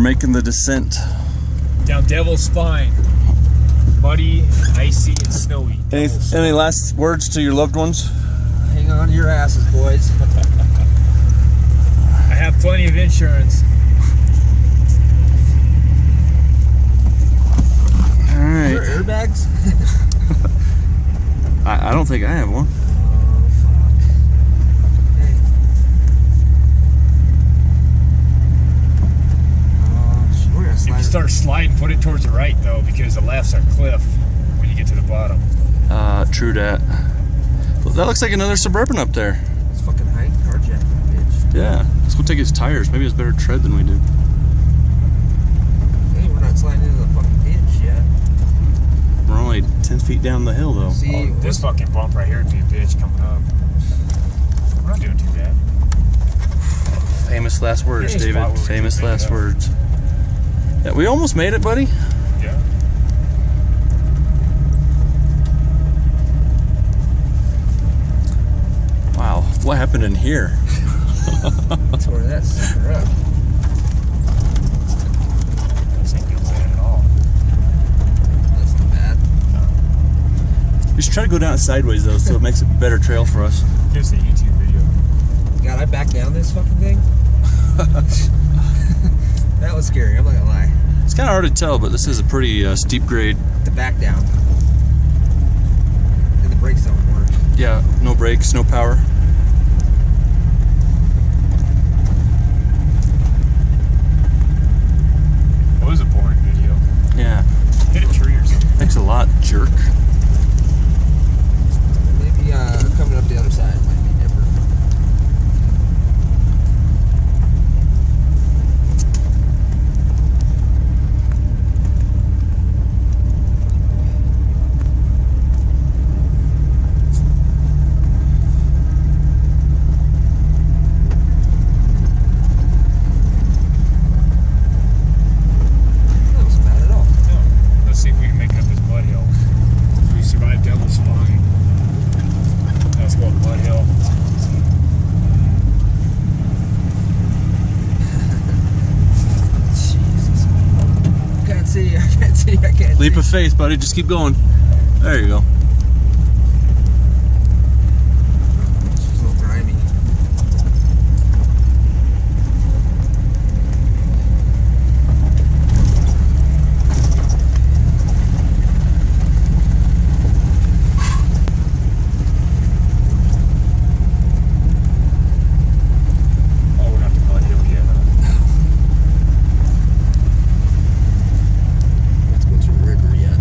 making the descent down Devil's Spine. Muddy, icy, and snowy. Any last words to your loved ones? Hang on to your asses, boys. I have plenty of insurance. All right. Are there airbags? I don't think I have one. Oh, fuck. Hey. We're gonna If slide you start sliding, put it towards the right, though, because the left's a cliff when you get to the bottom. True that. Well, that looks like another Suburban up there. It's fucking high carjack, bitch. Yeah. Let's go take his tires. Maybe it's better tread than we do. Hey, we're not sliding into the fucking ditch yet. We're only 10 feet down the hill, though. See, This fucking bump right here would be a bitch coming up. We're not doing too bad. Famous last words, Any David. spot where we Famous can make last it up. words. Yeah, we almost made it, buddy. Yeah. Wow. What happened in here? tore that sucker up. This ain't good at all. That's not bad. We should try to go down it sideways, though, so it makes a better trail for us. Here's a YouTube video. God, I backed down this fucking thing. That was scary, I'm not gonna lie. It's kind of hard to tell, but this is a pretty steep grade. The back down. And the brakes don't work. Yeah, no brakes, no power. It was a boring video. Yeah, Hit a tree or something. thanks a lot, jerk. Maybe coming up the other side might be different. That wasn't bad at all. No. Let's see if we can make up this mud hill. We survived Devil's Spine. Let's go up Mud Hill. Jesus. Can't see, I can't see, I can't Leap see. of faith, buddy. Just keep going. There you go. It's a little grimy. Oh, we're not to Mud Hill yet. Let's go through the river yet.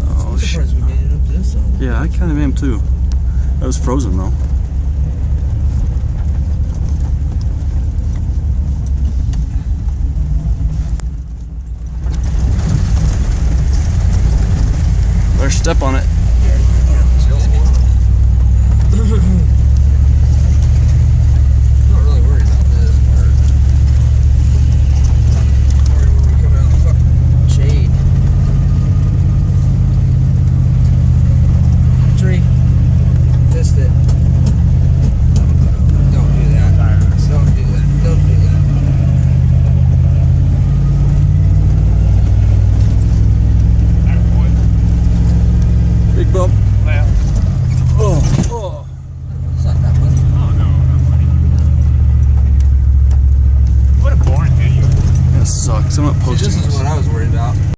Oh, I'm shit. surprised we made it up this side. Yeah, I kind of am, too. That was frozen, though. Better step on it. Not really worried about this part. Worried when we come out of the fucking shade. Tree. Missed it. Don't do that. Don't do that. Don't do that. Big bump. Left. Oh. It's not that much. Oh, no, not funny. What a boring video. That sucks. I'm not See, posting this is this. what I was worried about.